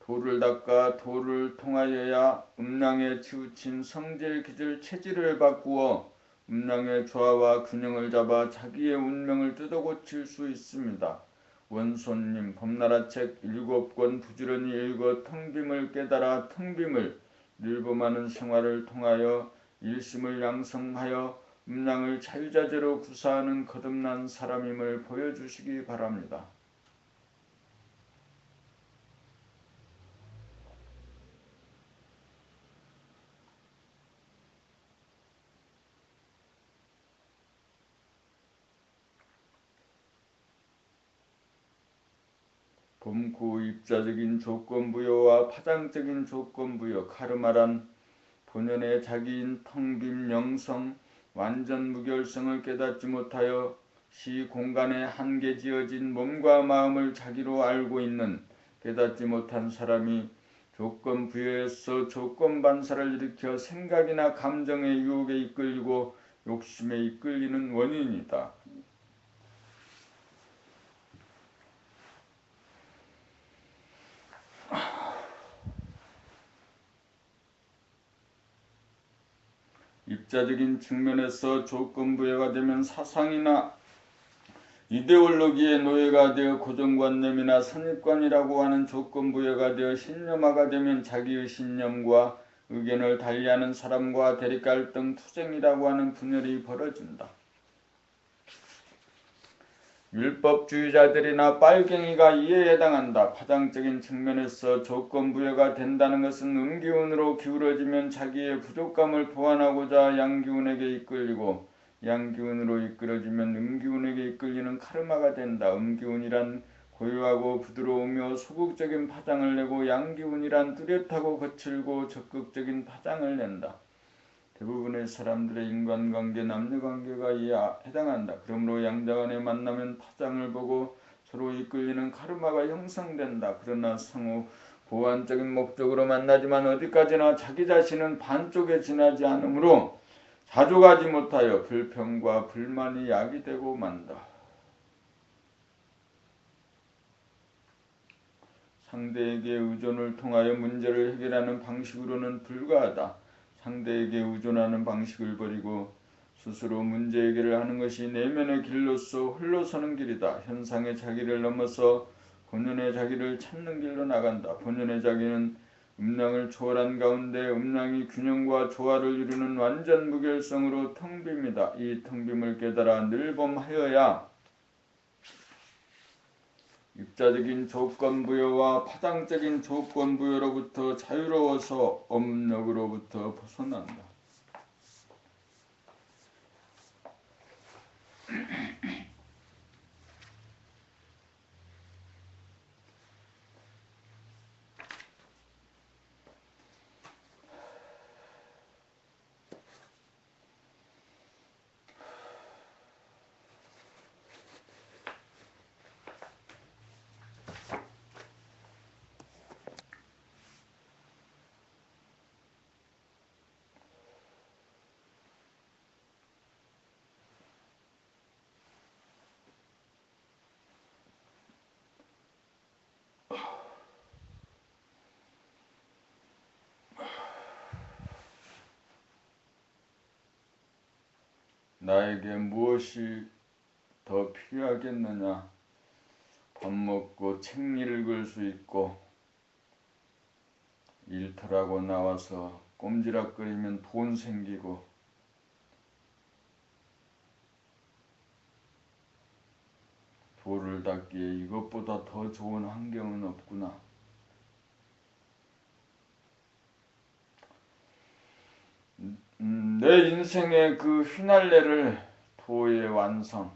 도를 닦아 도를 통하여야 음양에 치우친 성질, 기질, 체질을 바꾸어 음양의 조화와 균형을 잡아 자기의 운명을 뜯어고칠 수 있습니다. 원손님, 범나라 책 7권 부지런히 읽어 텅빔을 깨달아 텅빔을 늘봄하는 생활을 통하여 일심을 양성하여 음양을 자유자재로 구사하는 거듭난 사람임을 보여주시기 바랍니다. 범구 입자적인 조건부여와 파장적인 조건부여, 카르마란 본연의 자기인 텅빔 영성, 완전 무결성을 깨닫지 못하여 시 공간에 한계 지어진 몸과 마음을 자기로 알고 있는 깨닫지 못한 사람이 조건부여에서 조건반사를 일으켜 생각이나 감정의 유혹에 이끌리고 욕심에 이끌리는 원인이다. 입자적인 측면에서 조건부여가 되면 사상이나 이데올로기의 노예가 되어 고정관념이나 선입관이라고 하는 조건부여가 되어 신념화가 되면 자기의 신념과 의견을 달리하는 사람과 대립갈등, 투쟁이라고 하는 분열이 벌어진다. 율법주의자들이나 빨갱이가 이에 해당한다. 파장적인 측면에서 조건부여가 된다는 것은 음기운으로 기울어지면 자기의 부족감을 보완하고자 양기운에게 이끌리고 양기운으로 이끌어지면 음기운에게 이끌리는 카르마가 된다. 음기운이란 고요하고 부드러우며 소극적인 파장을 내고 양기운이란 뚜렷하고 거칠고 적극적인 파장을 낸다. 대부분의 사람들의 인간관계, 남녀관계가 이에 해당한다. 그러므로 양자간의 만나면 파장을 보고 서로 이끌리는 카르마가 형성된다. 그러나 상호 보완적인 목적으로 만나지만 어디까지나 자기 자신은 반쪽에 지나지 않으므로 자족하지 못하여 불평과 불만이 야기되고 만다. 상대에게 의존을 통하여 문제를 해결하는 방식으로는 불가하다. 상대에게 의존하는 방식을 버리고 스스로 문제 해결을 하는 것이 내면의 길로서 홀로 서는 길이다. 현상의 자기를 넘어서 본연의 자기를 찾는 길로 나간다. 본연의 자기는 음양을 초월한 가운데 음양이 균형과 조화를 이루는 완전 무결성으로 텅빔이다. 이 텅빔을 깨달아 늘봄하여야 입자적인 조건부여와 파장적인 조건부여로부터 자유로워서 업력으로부터 벗어난다. 나에게 무엇이 더 필요하겠느냐? 밥 먹고 책 읽을 수 있고 일터라고 나와서 꼼지락거리면 돈 생기고 도를 닦기에 이것보다 더 좋은 환경은 없구나. 내 인생의 그 휘날레를 도의 완성,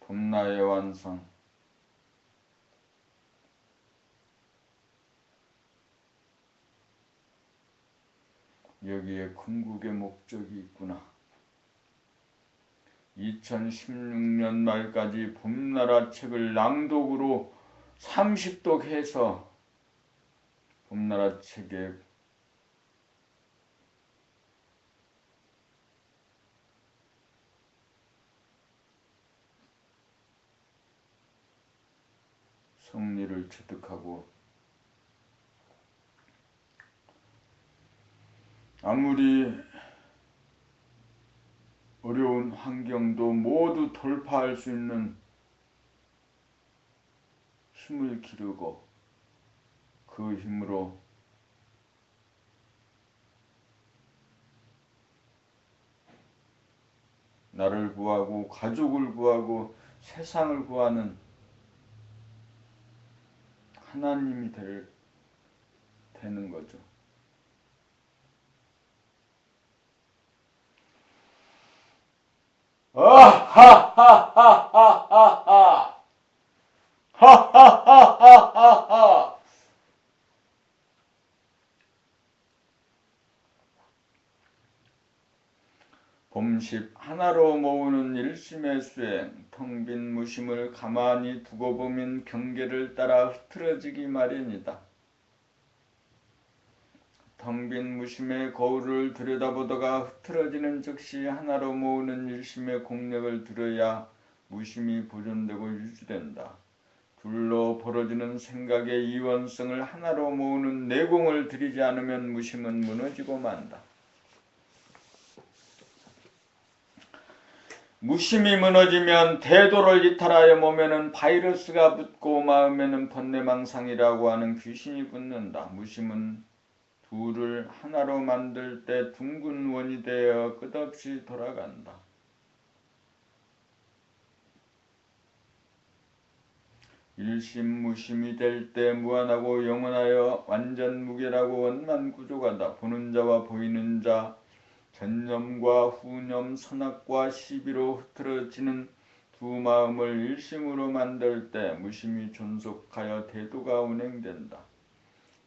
봄나의 완성, 여기에 궁극의 목적이 있구나. 2016년 말까지 봄나라 책을 낭독으로 30독 해서 봄나라 책에 승리를 취득하고 아무리 어려운 환경도 모두 돌파할 수 있는 힘을 기르고 그 힘으로 나를 구하고 가족을 구하고 세상을 구하는 하나님이 되는 거죠. 하하하하하하 하하하하하하 봄십 하나로 모으는 일심의 수행, 텅 빈 무심을 가만히 두고 보면 경계를 따라 흐트러지기 마련이다. 텅 빈 무심의 거울을 들여다보다가 흐트러지는 즉시 하나로 모으는 일심의 공력을 들여야 무심이 보존되고 유지된다. 둘로 벌어지는 생각의 이원성을 하나로 모으는 내공을 들이지 않으면 무심은 무너지고 만다. 무심이 무너지면 대도를 이탈하여 몸에는 바이러스가 붙고 마음에는 번뇌망상이라고 하는 귀신이 붙는다. 무심은 둘을 하나로 만들 때 둥근 원이 되어 끝없이 돌아간다. 일심무심이 될 때 무한하고 영원하여 완전무결하고 원만구조가다. 보는 자와 보이는 자, 전념과 후념, 선악과 시비로 흐트러지는 두 마음을 일심으로 만들 때 무심이 존속하여 대도가 운행된다.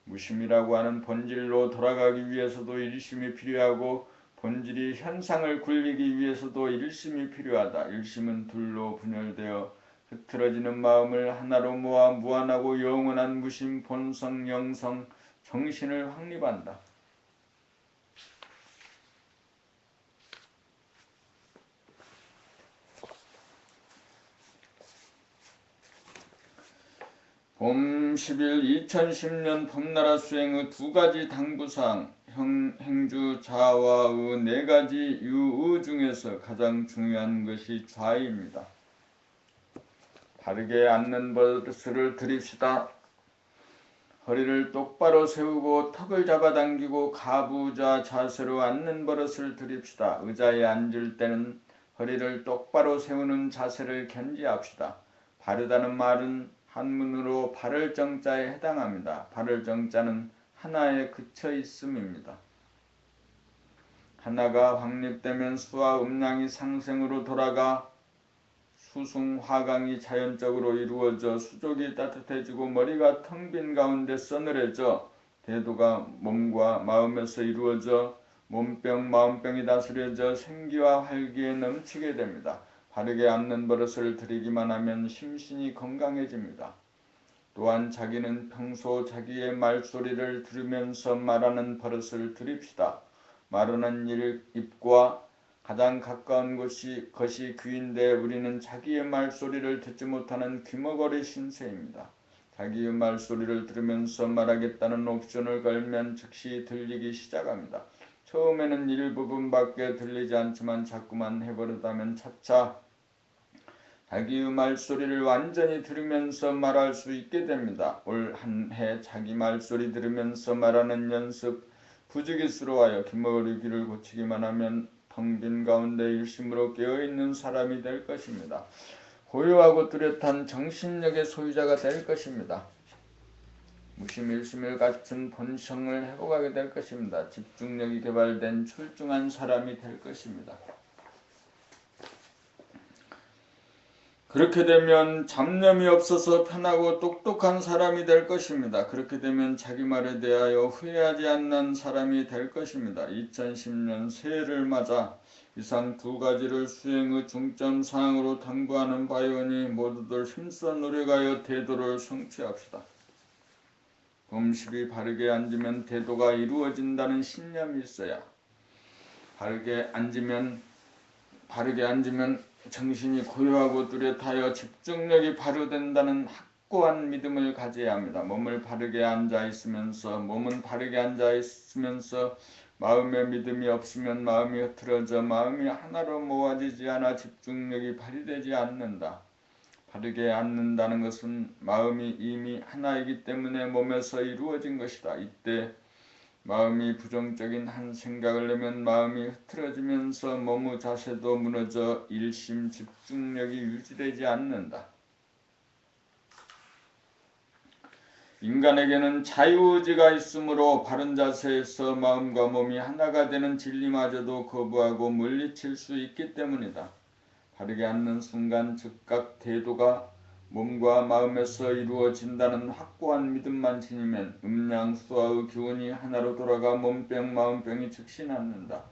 무심이라고 하는 본질로 돌아가기 위해서도 일심이 필요하고 본질이 현상을 굴리기 위해서도 일심이 필요하다. 일심은 둘로 분열되어 흐트러지는 마음을 하나로 모아 무한하고 영원한 무심, 본성, 영성, 정신을 확립한다. 봄 10일 2010년 봄나라 수행의 두 가지 당부사항, 행주 자와의 네 가지 유의 중에서 가장 중요한 것이 좌입니다. 바르게 앉는 버릇을 들입시다. 허리를 똑바로 세우고 턱을 잡아당기고 가부좌 자세로 앉는 버릇을 들입시다. 의자에 앉을 때는 허리를 똑바로 세우는 자세를 견지합시다. 바르다는 말은 한문으로 바를 정자에 해당합니다. 바를 정자는 하나에 그쳐 있음입니다. 하나가 확립되면 수와 음량이 상생으로 돌아가 수승화강이 자연적으로 이루어져 수족이 따뜻해지고 머리가 텅 빈 가운데 서늘해져 대도가 몸과 마음에서 이루어져 몸병 마음병이 다스려져 생기와 활기에 넘치게 됩니다. 바르게 앉는 버릇을 들이기만 하면 심신이 건강해집니다. 또한 자기는 평소 자기의 말소리를 들으면서 말하는 버릇을 들입시다. 말하는 입과 가장 가까운 것이 귀인데 우리는 자기의 말소리를 듣지 못하는 귀머거리 신세입니다. 자기의 말소리를 들으면서 말하겠다는 옵션을 걸면 즉시 들리기 시작합니다. 처음에는 일부분밖에 들리지 않지만 자꾸만 해버릇하면 차차 자기의 말소리를 완전히 들으면서 말할 수 있게 됩니다. 올 한 해 자기 말소리 들으면서 말하는 연습 부지기수로하여 귀머거리 귀를 고치기만 하면 텅 빈 가운데 일심으로 깨어있는 사람이 될 것입니다. 고요하고 뚜렷한 정신력의 소유자가 될 것입니다. 무심일심을 갖춘 본성을 회복하게 될 것입니다. 집중력이 개발된 출중한 사람이 될 것입니다. 그렇게 되면 잡념이 없어서 편하고 똑똑한 사람이 될 것입니다. 그렇게 되면 자기 말에 대하여 후회하지 않는 사람이 될 것입니다. 2010년 새해를 맞아 이상 두 가지를 수행의 중점 사항으로 당부하는 바이오니 모두들 힘써 노력하여 대도를 성취합시다. 봄십이 바르게 앉으면 대도가 이루어진다는 신념이 있어야 바르게 앉으면 정신이 고요하고 뚜렷하여 집중력이 발휘된다는 확고한 믿음을 가져야 합니다. 몸은 바르게 앉아 있으면서 마음의 믿음이 없으면 마음이 흐트러져 마음이 하나로 모아지지 않아 집중력이 발휘되지 않는다. 바르게 앉는다는 것은 마음이 이미 하나이기 때문에 몸에서 이루어진 것이다. 이때 마음이 부정적인 한 생각을 내면 마음이 흐트러지면서 몸의 자세도 무너져 일심 집중력이 유지되지 않는다. 인간에게는 자유의지가 있으므로 바른 자세에서 마음과 몸이 하나가 되는 진리마저도 거부하고 물리칠 수 있기 때문이다. 바르게 앉는 순간 즉각 대도가 몸과 마음에서 이루어진다는 확고한 믿음만 지니면 음양수화의 기운이 하나로 돌아가 몸병 마음병이 즉시 낫는다.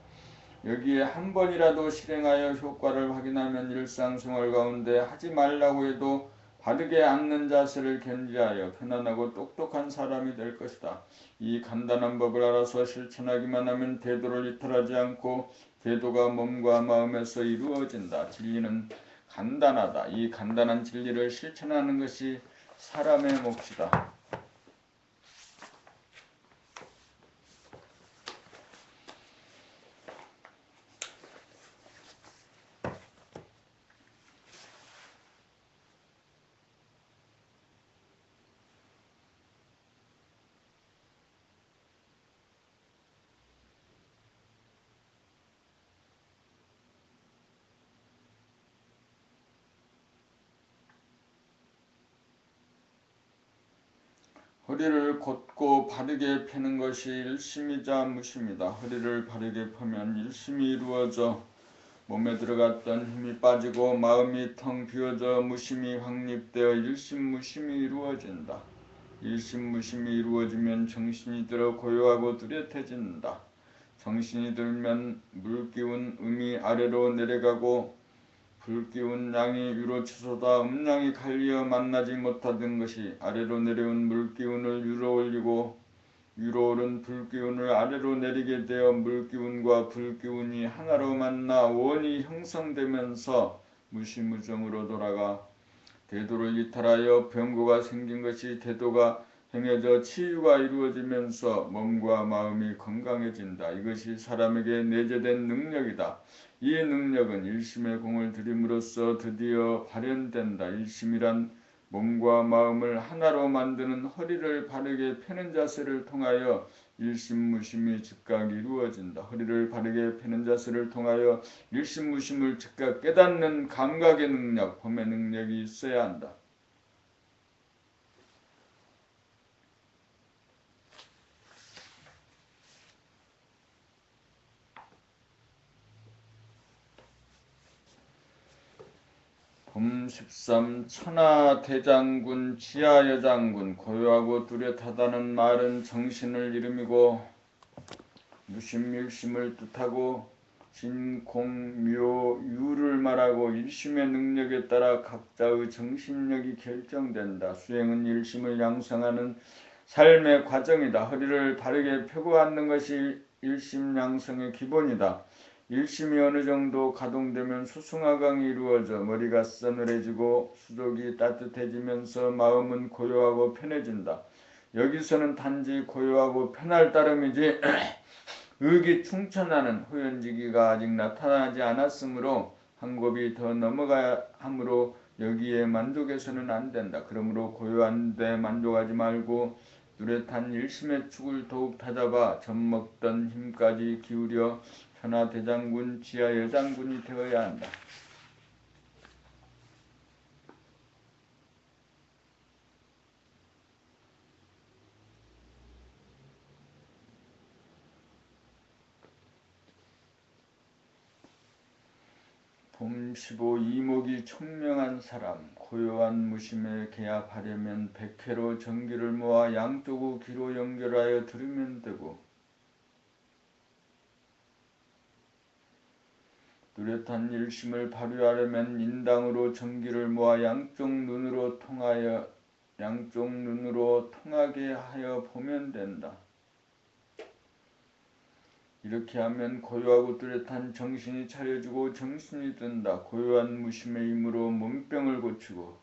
여기에 한 번이라도 실행하여 효과를 확인하면 일상생활 가운데 하지 말라고 해도 바르게 앉는 자세를 견지하여 편안하고 똑똑한 사람이 될 것이다. 이 간단한 법을 알아서 실천하기만 하면 대도를 이탈하지 않고 대도가 몸과 마음에서 이루어진다. 진리는 간단하다. 이 간단한 진리를 실천하는 것이 사람의 몫이다. 허리를 곧고 바르게 펴는 것이 일심이자 무심이다. 허리를 바르게 펴면 일심이 이루어져 몸에 들어갔던 힘이 빠지고 마음이 텅 비어져 무심이 확립되어 일심무심이 이루어진다. 일심무심이 이루어지면 정신이 들어 고요하고 뚜렷해진다. 정신이 들면 물기운 음이 아래로 내려가고 불기운 양이 위로 치솟아 음양이 갈리어 만나지 못하던 것이 아래로 내려온 물기운을 위로 올리고 위로 오른 불기운을 아래로 내리게 되어 물기운과 불기운이 하나로 만나 원이 형성되면서 무시무정으로 돌아가 대도를 이탈하여 병고가 생긴 것이 대도가 행해져 치유가 이루어지면서 몸과 마음이 건강해진다. 이것이 사람에게 내재된 능력이다. 이 능력은 일심의 공을 들임으로써 드디어 발현된다. 일심이란 몸과 마음을 하나로 만드는 허리를 바르게 펴는 자세를 통하여 일심무심이 즉각 이루어진다. 허리를 바르게 펴는 자세를 통하여 일심무심을 즉각 깨닫는 감각의 능력, 봄의 능력이 있어야 한다. 봄 13 천하대장군 지하여장군 고요하고 뚜렷하다는 말은 정신을 이름이고 무심일심을 뜻하고 진공묘유를 말하고 일심의 능력에 따라 각자의 정신력이 결정된다. 수행은 일심을 양성하는 삶의 과정이다. 허리를 바르게 펴고 앉는 것이 일심 양성의 기본이다. 일심이 어느 정도 가동되면 수승화강이 이루어져 머리가 서늘해지고 수족이 따뜻해지면서 마음은 고요하고 편해진다. 여기서는 단지 고요하고 편할 따름이지 의기충천하는 호연지기가 아직 나타나지 않았으므로 한 곱이 더 넘어가야 하므로 여기에 만족해서는 안 된다. 그러므로 고요한 데 만족하지 말고 뚜렷한 일심의 축을 더욱 다잡아 젖먹던 힘까지 기울여 천하대장군 지하여장군이 되어야 한다. 봄 15 이목이 총명한 사람 고요한 무심에 개합하려면 백회로 정기를 모아 양쪽의 귀로 연결하여 들으면 되고 뚜렷한 일심을 발휘하려면 인당으로 정기를 모아 양쪽 눈으로 통하게 하여 보면 된다. 이렇게 하면 고요하고 뚜렷한 정신이 차려지고 정신이 든다. 고요한 무심의 힘으로 몸병을 고치고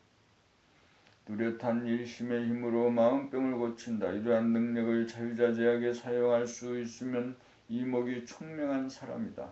뚜렷한 일심의 힘으로 마음병을 고친다. 이러한 능력을 자유자재하게 사용할 수 있으면 이목이 총명한 사람이다.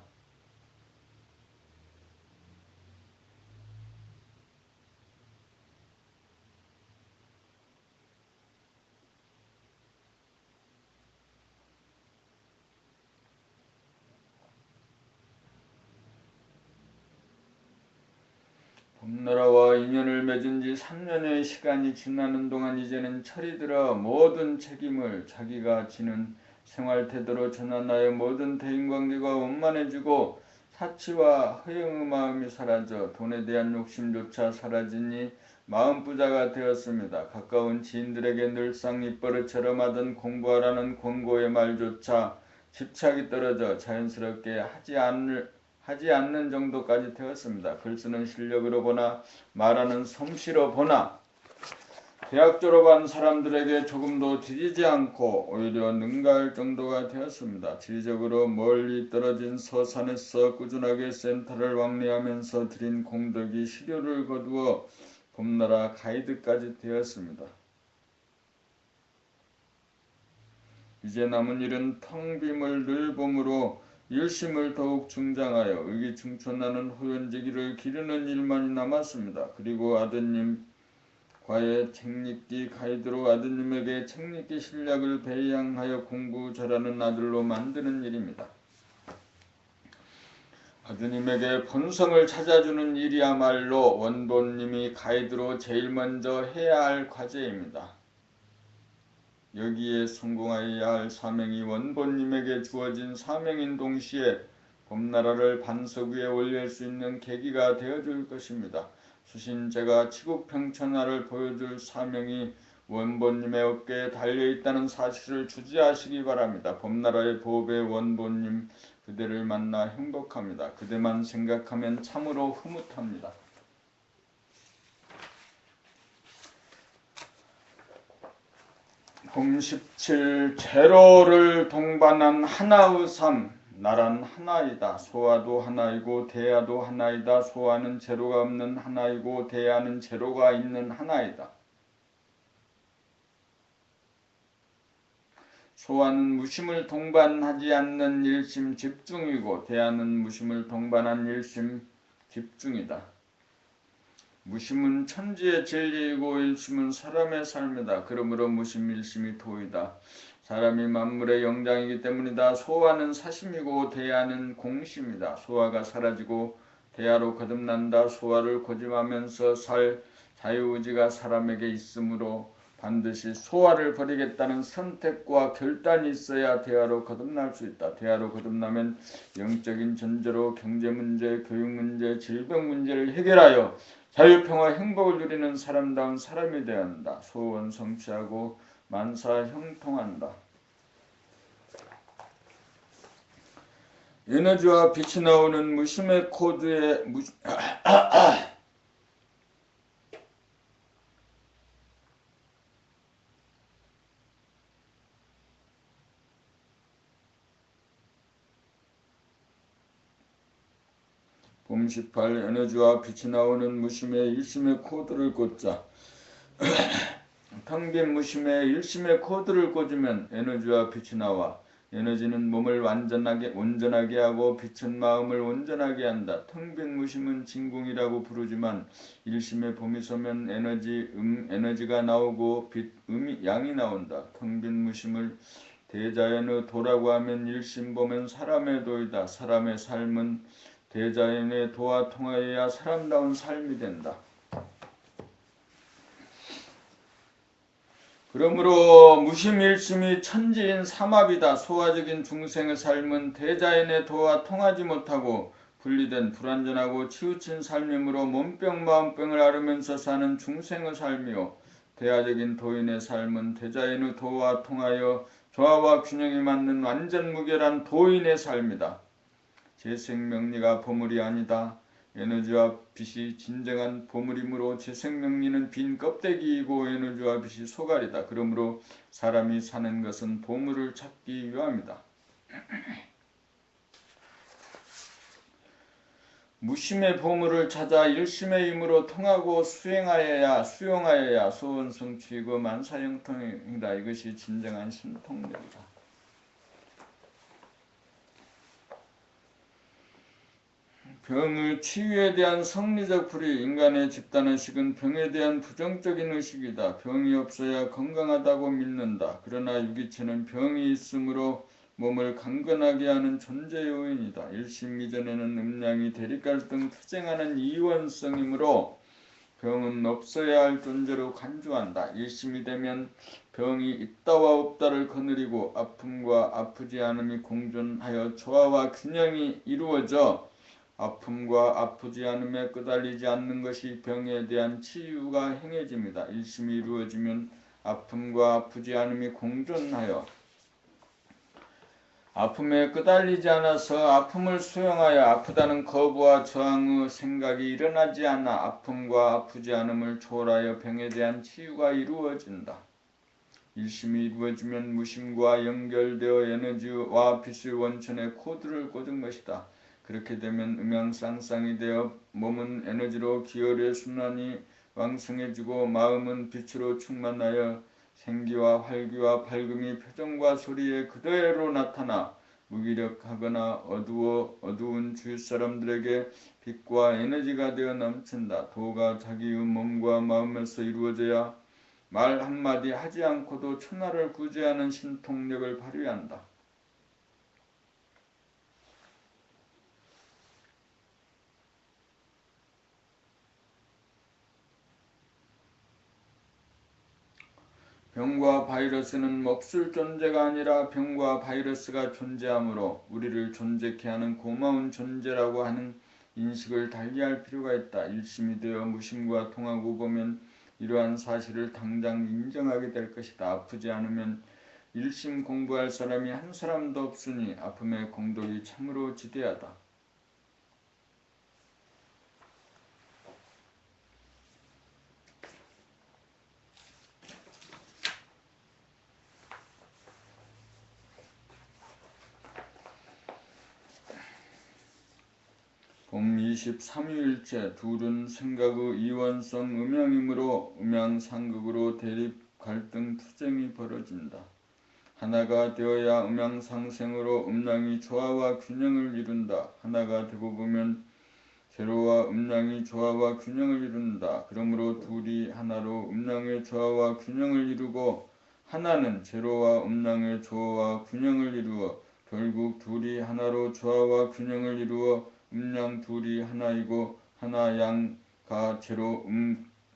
봄나라와 인연을 맺은 지 3년의 시간이 지나는 동안 이제는 철이 들어 모든 책임을 자기가 지는 생활태도로 전환하여 모든 대인관계가 원만해지고 사치와 허영의 마음이 사라져 돈에 대한 욕심조차 사라지니 마음부자가 되었습니다. 가까운 지인들에게 늘상 입버릇처럼 하던 공부하라는 권고의 말조차 집착이 떨어져 자연스럽게 하지 않는 정도까지 되었습니다. 글쓰는 실력으로 보나 말하는 솜씨로 보나 대학 졸업한 사람들에게 조금도 뒤지지 않고 오히려 능가할 정도가 되었습니다. 지리적으로 멀리 떨어진 서산에서 꾸준하게 센터를 왕래하면서 들인 공덕이 시료를 거두어 봄나라 가이드까지 되었습니다. 이제 남은 일은 텅 빔을 늘 봄으로 일심을 더욱 중장하여 의기충천하는 호연지기를 기르는 일만이 남았습니다. 그리고 아드님과의 책읽기 가이드로 아드님에게 책읽기 실력을 배양하여 공부 잘하는 아들로 만드는 일입니다. 아드님에게 본성을 찾아주는 일이야말로 원본님이 가이드로 제일 먼저 해야 할 과제입니다. 여기에 성공하여야 할 사명이 원본님에게 주어진 사명인 동시에 봄나라를 반석 위에 올릴 수 있는 계기가 되어줄 것입니다. 수신제가 치국평천하를 보여줄 사명이 원본님의 어깨에 달려있다는 사실을 주지하시기 바랍니다. 봄나라의 보배 원본님 그대를 만나 행복합니다. 그대만 생각하면 참으로 흐뭇합니다. 봄 17 제로를 동반한 하나의 삶. 나란 하나이다. 소아도 하나이고 대야도 하나이다. 소아는 제로가 없는 하나이고 대야는 제로가 있는 하나이다. 소아는 무심을 동반하지 않는 일심 집중이고 대야는 무심을 동반한 일심 집중이다. 무심은 천지의 진리이고 일심은 사람의 삶이다. 그러므로 무심 일심이 도이다. 사람이 만물의 영장이기 때문이다. 소아는 사심이고 대야는 공심이다. 소아가 사라지고 대야로 거듭난다. 소아를 고집하면서 살 자유의지가 사람에게 있으므로 반드시 소아를 버리겠다는 선택과 결단이 있어야 대야로 거듭날 수 있다. 대야로 거듭나면 영적인 전제로 경제문제, 교육문제, 질병문제를 해결하여 자유평화 행복을 누리는 사람다운 사람이 되어야 한다. 소원 성취하고 만사 형통한다. 에너지와 빛이 나오는 무심의 코드에 봄 18 에너지와 빛이 나오는 무심의 일심의 코드를 꽂자. 텅빈 무심의 일심의 코드를 꽂으면 에너지와 빛이 나와. 에너지는 몸을 온전하게 하고 빛은 마음을 온전하게 한다. 텅빈 무심은 진궁이라고 부르지만 일심의 봄이 서면 에너지가 나오고 빛, 양이 나온다. 텅빈 무심을 대자연의 도라고 하면 일심봄은 사람의 도이다. 사람의 삶은 대자연의 도와 통하여야 사람다운 삶이 된다. 그러므로 무심일심이 천지인 삼합이다. 소화적인 중생의 삶은 대자연의 도와 통하지 못하고 분리된 불완전하고 치우친 삶이므로 몸병 마음병을 앓으면서 사는 중생의 삶이요. 대하적인 도인의 삶은 대자연의 도와 통하여 조화와 균형이 맞는 완전 무결한 도인의 삶이다. 재생명리가 보물이 아니다. 에너지와 빛이 진정한 보물이므로 재생명리는 빈 껍데기이고 에너지와 빛이 소갈이다. 그러므로 사람이 사는 것은 보물을 찾기 위함이다. 무심의 보물을 찾아 일심의 힘으로 통하고 수용하여야 소원 성취이고 만사형통이다. 이것이 진정한 신통력이다. 병의 치유에 대한 성리적 불의, 인간의 집단의식은 병에 대한 부정적인 의식이다. 병이 없어야 건강하다고 믿는다. 그러나 유기체는 병이 있으므로 몸을 강건하게 하는 존재 요인이다. 일심 이전에는 음양이 대립갈등 투쟁하는 이원성이므로 병은 없어야 할 존재로 간주한다. 일심이 되면 병이 있다와 없다를 거느리고 아픔과 아프지 않음이 공존하여 조화와 균형이 이루어져 아픔과 아프지 않음에 끄달리지 않는 것이 병에 대한 치유가 행해집니다. 일심이 이루어지면 아픔과 아프지 않음이 공존하여 아픔에 끄달리지 않아서 아픔을 수용하여 아프다는 거부와 저항의 생각이 일어나지 않아 아픔과 아프지 않음을 초월하여 병에 대한 치유가 이루어진다. 일심이 이루어지면 무심과 연결되어 에너지와 빛의 원천의 코드를 꽂은 것이다. 그렇게 되면 음양쌍쌍이 되어 몸은 에너지로 기혈의 순환이 왕성해지고 마음은 빛으로 충만하여 생기와 활기와 밝음이 표정과 소리에 그대로 나타나 무기력하거나 어두운 주위 사람들에게 빛과 에너지가 되어 넘친다. 도가 자기의 몸과 마음에서 이루어져야 말 한마디 하지 않고도 천하를 구제하는 신통력을 발휘한다. 병과 바이러스는 없을 존재가 아니라 병과 바이러스가 존재하므로 우리를 존재케 하는 고마운 존재라고 하는 인식을 달리할 필요가 있다. 일심이 되어 무심과 통하고 보면 이러한 사실을 당장 인정하게 될 것이다. 아프지 않으면 일심 공부할 사람이 한 사람도 없으니 아픔의 공덕이 참으로 지대하다. 봄 23일째 둘은 생각의 이원성 음양이므로 음양상극으로 대립 갈등 투쟁이 벌어진다. 하나가 되어야 음양상생으로 음양이 조화와 균형을 이룬다. 하나가 되고 보면 제로와 음양이 조화와 균형을 이룬다. 그러므로 둘이 하나로 음양의 조화와 균형을 이루고 하나는 제로와 음양의 조화와 균형을 이루어 결국 둘이 하나로 조화와 균형을 이루어 음양 둘이 하나이고 하나 양가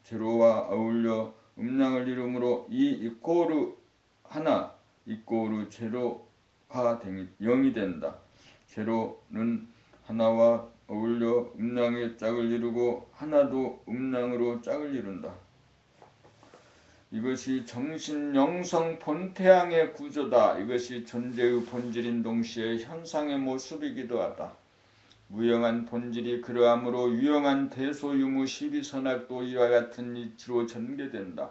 제로와 어울려 음양을 이루므로 이 이꼬르 하나 이꼬르 제로가 0이 된다. 제로는 하나와 어울려 음양의 짝을 이루고 하나도 음양으로 짝을 이룬다. 이것이 정신 영성 본태양의 구조다. 이것이 존재의 본질인 동시에 현상의 모습이기도 하다. 무형한 본질이 그러함으로 유형한 대소유무 시비선악도 이와 같은 이치로 전개된다.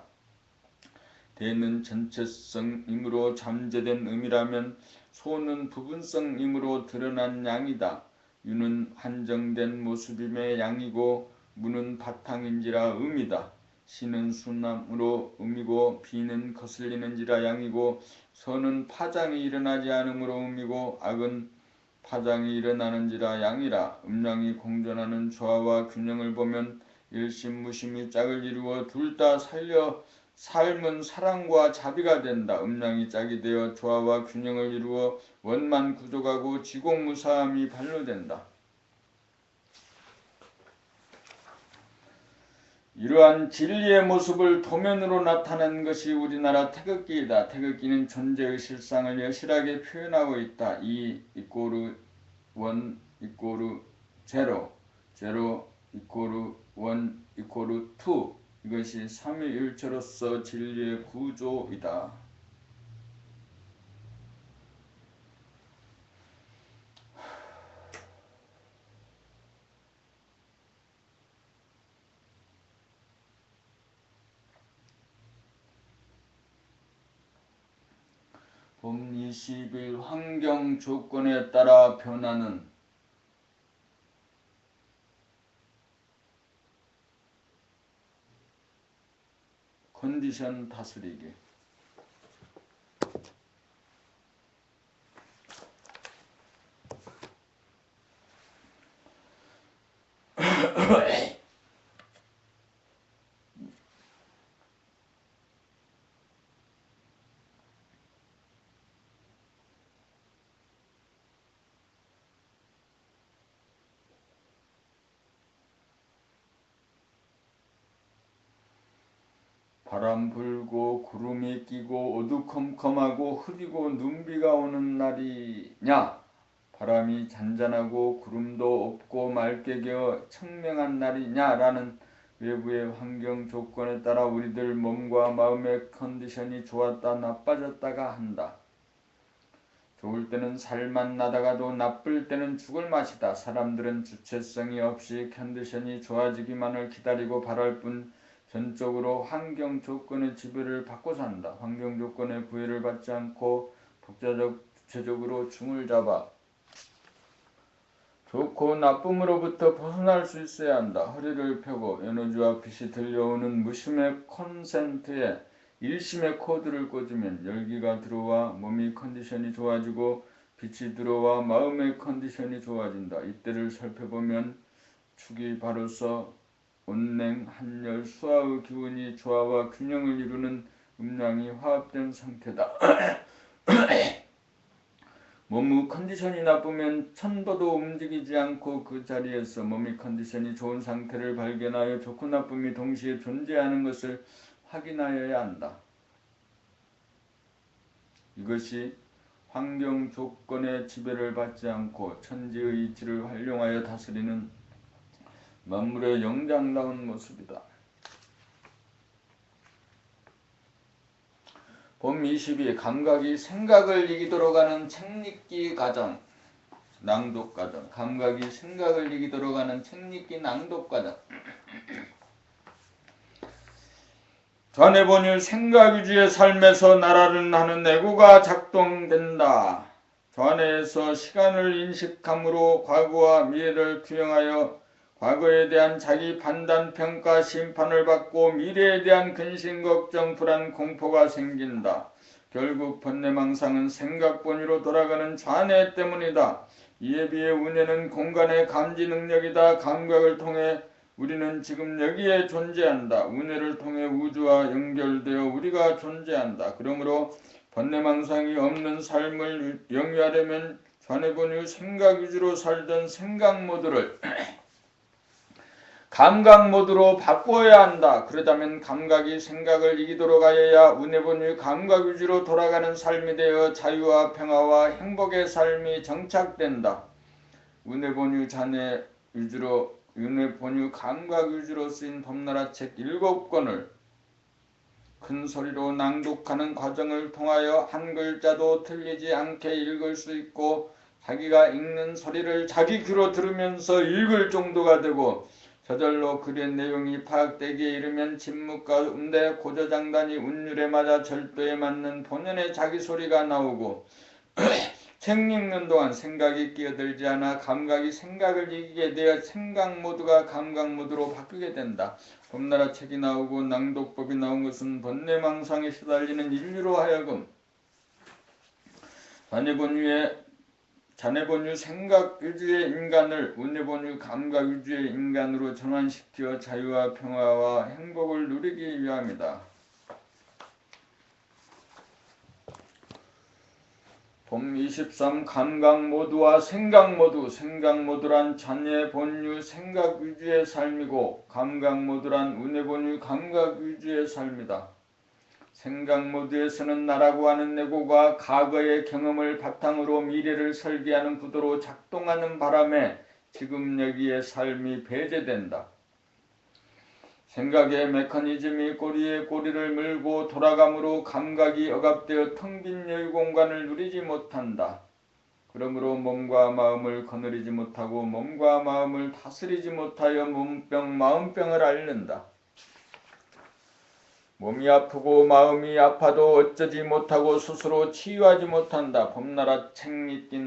대는 전체성이므로 잠재된 음이라면 소는 부분성이므로 드러난 양이다. 유는 한정된 모습임의 양이고 무는 바탕인지라 음이다. 시는 순함으로 음이고 비는 거슬리는지라 양이고 선은 파장이 일어나지 않으므로 음이고 악은 파장이 일어나는지라 양이라. 음양이 공존하는 조화와 균형을 보면 일심무심이 짝을 이루어 둘 다 살려 삶은 사랑과 자비가 된다. 음양이 짝이 되어 조화와 균형을 이루어 원만 구족하고 지공무사함이 반로된다. 이러한 진리의 모습을 도면으로 나타낸 것이 우리나라 태극기이다. 태극기는 존재의 실상을 여실하게 표현하고 있다. 2 이꼬르 1 이꼬르 제로, 제로 이꼬르 1 이꼬르 2. 이것이 삼위일체로서 진리의 구조이다. 봄 20일 환경 조건에 따라 변하는 컨디션 다스리기. 바람 불고 구름이 끼고 어두컴컴하고 흐리고 눈비가 오는 날이냐? 바람이 잔잔하고 구름도 없고 맑게 개어 청명한 날이냐라는 외부의 환경 조건에 따라 우리들 몸과 마음의 컨디션이 좋았다 나빠졌다가 한다. 좋을 때는 살맛 나다가도 나쁠 때는 죽을 맛이다. 사람들은 주체성이 없이 컨디션이 좋아지기만을 기다리고 바랄 뿐 전적으로 환경 조건의 지배를 받고 산다. 환경 조건의 구애를 받지 않고 독자적 주체적으로 중을 잡아 좋고 나쁨으로부터 벗어날 수 있어야 한다. 허리를 펴고 에너지와 빛이 들려오는 무심의 콘센트에 일심의 코드를 꽂으면 열기가 들어와 몸의 컨디션이 좋아지고 빛이 들어와 마음의 컨디션이 좋아진다. 이때를 살펴보면 축이 바로서 온냉, 한열, 수화의 기운이 조화와 균형을 이루는 음양이 화합된 상태다. 몸의 컨디션이 나쁘면 천도도 움직이지 않고 그 자리에서 몸의 컨디션이 좋은 상태를 발견하여 좋고 나쁨이 동시에 존재하는 것을 확인하여야 한다. 이것이 환경 조건의 지배를 받지 않고 천지의 이치를 활용하여 다스리는 만물의 영장다운 모습이다. 봄 22 감각이 생각을 이기도록 하는 책 읽기 과정, 낭독 과정. 감각이 생각을 이기도록 하는 책 읽기 낭독 과정. 전해본유 생각 위주의 삶에서 나라를 하는 내구가 작동된다. 전해에서 시간을 인식함으로 과거와 미래를 규정하여 과거에 대한 자기 판단, 평가, 심판을 받고 미래에 대한 근심, 걱정, 불안, 공포가 생긴다. 결국 번뇌망상은 생각본위로 돌아가는 좌뇌 때문이다. 이에 비해 운해는 공간의 감지 능력이다. 감각을 통해 우리는 지금 여기에 존재한다. 운해를 통해 우주와 연결되어 우리가 존재한다. 그러므로 번뇌망상이 없는 삶을 영위하려면 좌뇌본유 생각 위주로 살던 생각 모드를 감각 모드로 바꿔야 한다. 그러다면 감각이 생각을 이기도록 하여야 운해본유 감각 위주로 돌아가는 삶이 되어 자유와 평화와 행복의 삶이 정착된다. 운해본유 자뇌 위주로 운해본유 감각 위주로 쓰인 봄나라 책 7권을 큰 소리로 낭독하는 과정을 통하여 한 글자도 틀리지 않게 읽을 수 있고 자기가 읽는 소리를 자기 귀로 들으면서 읽을 정도가 되고 저절로 글의 내용이 파악되기에 이르면 침묵 가운데 고저장단이 운율에 맞아 절도에 맞는 본연의 자기 소리가 나오고 책 읽는 동안 생각이 끼어들지 않아 감각이 생각을 이기게 되어 생각 모드가 감각 모드로 바뀌게 된다. 봄나라 책이 나오고 낭독법이 나온 것은 번뇌망상에 시달리는 인류로 하여금 자뇌본유 생각 위주의 인간을 운해본유 감각 위주의 인간으로 전환시켜 자유와 평화와 행복을 누리기 위함이다. 봄 23 감각 모드와 생각 모드. 생각 모드란 자뇌본유 생각 위주의 삶이고 감각 모드란 운해본유 감각 위주의 삶이다. 생각 모드에서는 나라고 하는 내고가 과거의 경험을 바탕으로 미래를 설계하는 구도로 작동하는 바람에 지금 여기의 삶이 배제된다. 생각의 메커니즘이 꼬리에 꼬리를 물고 돌아가므로 감각이 억압되어 텅 빈 여유 공간을 누리지 못한다. 그러므로 몸과 마음을 거느리지 못하고 몸과 마음을 다스리지 못하여 몸병, 마음병을 앓는다. 몸이 아프고 마음이 아파도 어쩌지 못하고 스스로 치유하지 못한다. 봄나라 책 읽기